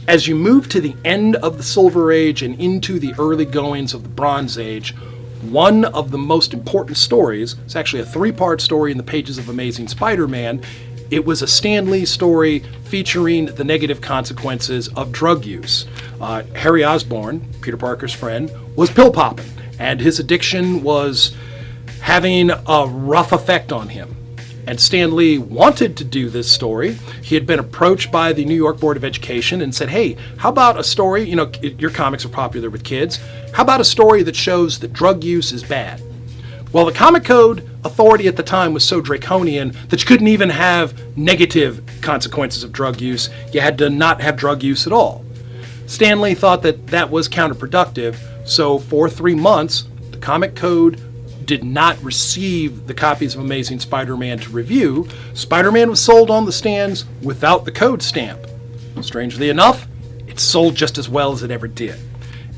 As you move to the end of the Silver Age and into the early goings of the Bronze Age, one of the most important stories, it's actually a 3-part story in the pages of Amazing Spider-Man. It was a Stan Lee story featuring the negative consequences of drug use. Harry Osborn, Peter Parker's friend, was pill popping, and his addiction was having a rough effect on him. And Stan Lee wanted to do this story. He had been approached by the New York Board of Education and said, hey, how about a story, your comics are popular with kids, how about a story that shows that drug use is bad? Well, the Comic Code authority at the time was so draconian that you couldn't even have negative consequences of drug use. You had to not have drug use at all. Stan Lee thought that that was counterproductive, so for 3 months, the Comic Code did not receive the copies of Amazing Spider-Man to review. Spider-Man was sold on the stands without the code stamp. Strangely enough, it sold just as well as it ever did.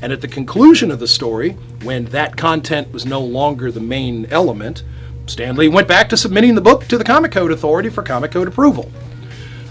And at the conclusion of the story, when that content was no longer the main element, Stan Lee went back to submitting the book to the Comic Code Authority for Comic Code approval.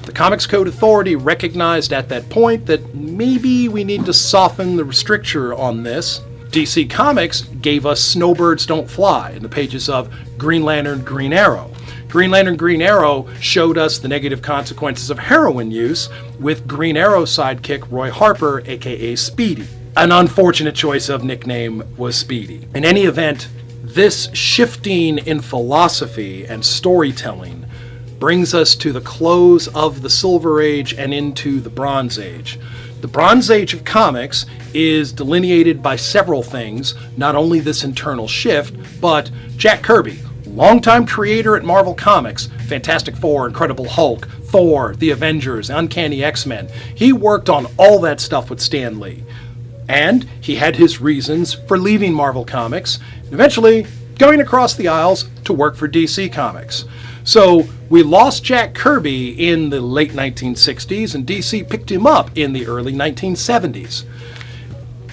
The Comics Code Authority recognized at that point that maybe we need to soften the restriction on this. DC Comics gave us Snowbirds Don't Fly in the pages of Green Lantern, Green Arrow. Green Lantern, Green Arrow showed us the negative consequences of heroin use with Green Arrow sidekick Roy Harper, aka Speedy. An unfortunate choice of nickname was Speedy. In any event, this shifting in philosophy and storytelling brings us to the close of the Silver Age and into the Bronze Age. The Bronze Age of comics is delineated by several things, not only this internal shift, but Jack Kirby, longtime creator at Marvel Comics, Fantastic Four, Incredible Hulk, Thor, The Avengers, Uncanny X-Men. He worked on all that stuff with Stan Lee. And he had his reasons for leaving Marvel Comics, and eventually going across the aisles to work for DC Comics. So we lost Jack Kirby in the late 1960s, and DC picked him up in the early 1970s.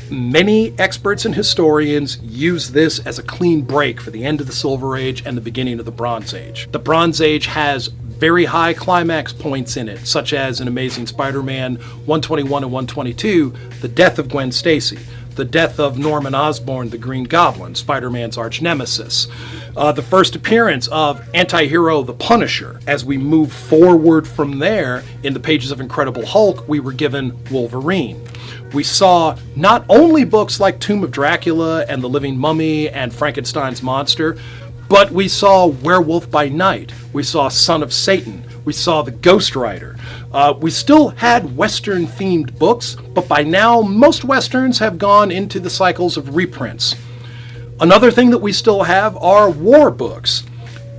Many experts and historians use this as a clean break for the end of the Silver Age and the beginning of the Bronze Age. The Bronze Age has very high climax points in it, such as in Amazing Spider-Man 121 and 122, the death of Gwen Stacy, the death of Norman Osborn, the Green Goblin, Spider-Man's arch nemesis, the first appearance of anti-hero the Punisher. As we move forward from there, in the pages of Incredible Hulk, we were given Wolverine. We saw not only books like Tomb of Dracula and The Living Mummy and Frankenstein's Monster, but we saw Werewolf by Night, we saw Son of Satan, we saw The Ghost Rider. We still had Western-themed books, but by now most Westerns have gone into the cycles of reprints. Another thing that we still have are war books.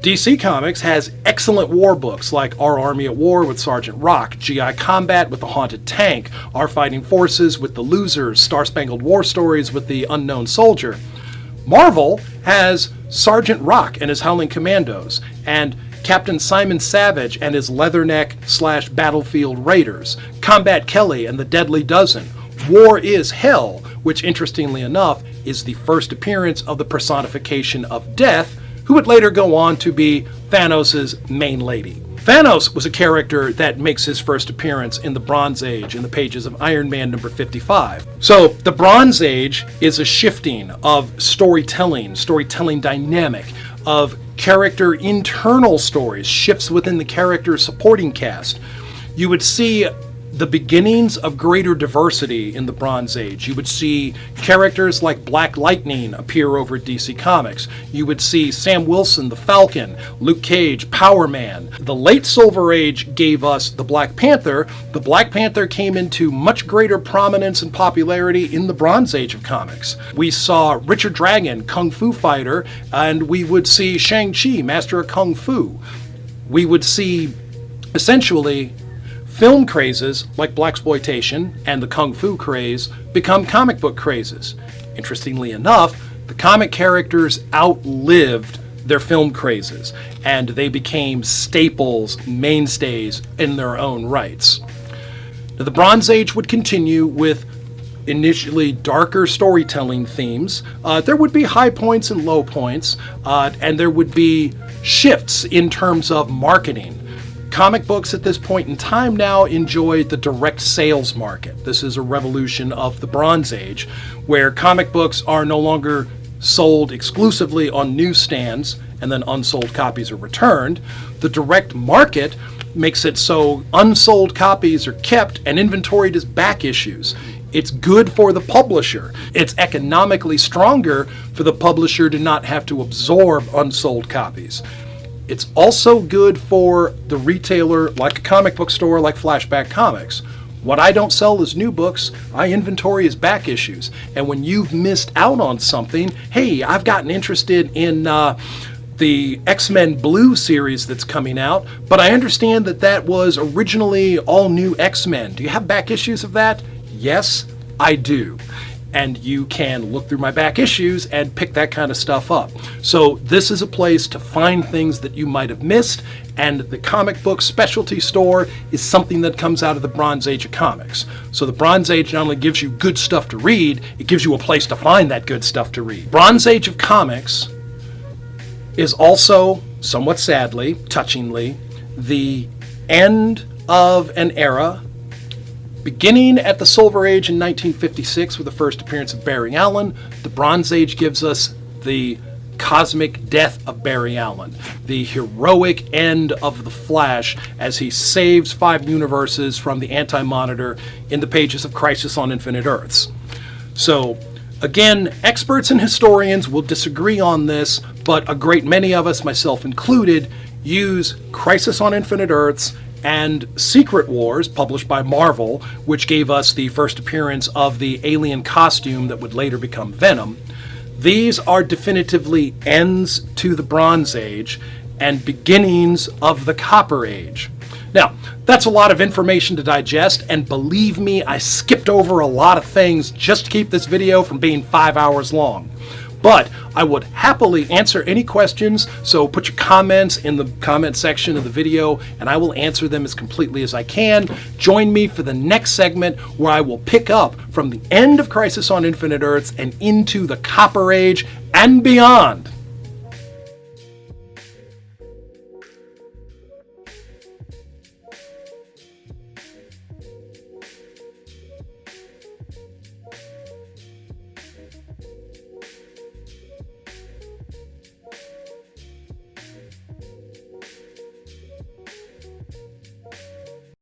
DC Comics has excellent war books like Our Army at War with Sergeant Rock, GI Combat with the Haunted Tank, Our Fighting Forces with the Losers, Star-Spangled War Stories with the Unknown Soldier. Marvel has Sergeant Rock and his Howling Commandos, and Captain Simon Savage and his Leatherneck/Battlefield Raiders, Combat Kelly and the Deadly Dozen, War is Hell, which interestingly enough is the first appearance of the personification of Death, who would later go on to be Thanos' main lady. Thanos was a character that makes his first appearance in the Bronze Age in the pages of Iron Man number 55. So the Bronze Age is a shifting of storytelling dynamic, of character internal stories, shifts within the character supporting cast. You would see the beginnings of greater diversity in the Bronze Age. You would see characters like Black Lightning appear over at DC Comics. You would see Sam Wilson, the Falcon, Luke Cage, Power Man. The late Silver Age gave us the Black Panther. The Black Panther came into much greater prominence and popularity in the Bronze Age of comics. We saw Richard Dragon, Kung Fu fighter, and we would see Shang-Chi, Master of Kung Fu. We would see, essentially, film crazes like blaxploitation and the Kung Fu craze become comic book crazes. Interestingly enough, the comic characters outlived their film crazes, and they became staples, mainstays in their own rights. Now, the Bronze Age would continue with initially darker storytelling themes. There would be high points and low points, and there would be shifts in terms of marketing. Comic books at this point in time now enjoy the direct sales market. This is a revolution of the Bronze Age, where comic books are no longer sold exclusively on newsstands and then unsold copies are returned. The direct market makes it so unsold copies are kept and inventoried as back issues. It's good for the publisher. It's economically stronger for the publisher to not have to absorb unsold copies. It's also good for the retailer, like a comic book store like Flashback Comics. What I don't sell is new books, I inventory as back issues. And when you've missed out on something, hey, I've gotten interested in the X-Men Blue series that's coming out, but I understand that that was originally all new X-Men. Do you have back issues of that? Yes, I do. And you can look through my back issues and pick that kind of stuff up. So this is a place to find things that you might have missed, and the comic book specialty store is something that comes out of the Bronze Age of comics. So the Bronze Age not only gives you good stuff to read, it gives you a place to find that good stuff to read. Bronze Age of comics is also, somewhat sadly, touchingly, the end of an era beginning at the Silver Age in 1956 with the first appearance of Barry Allen. The Bronze Age gives us the cosmic death of Barry Allen, the heroic end of the Flash as he saves 5 universes from the Anti-Monitor in the pages of Crisis on Infinite Earths. So, again, experts and historians will disagree on this, but a great many of us, myself included, use Crisis on Infinite Earths and Secret Wars, published by Marvel, which gave us the first appearance of the alien costume that would later become Venom. These are definitively ends to the Bronze Age and beginnings of the Copper Age. Now, that's a lot of information to digest, and believe me, I skipped over a lot of things just to keep this video from being 5 hours long. But I would happily answer any questions, so put your comments in the comment section of the video, and I will answer them as completely as I can. Join me for the next segment, where I will pick up from the end of Crisis on Infinite Earths and into the Copper Age and beyond.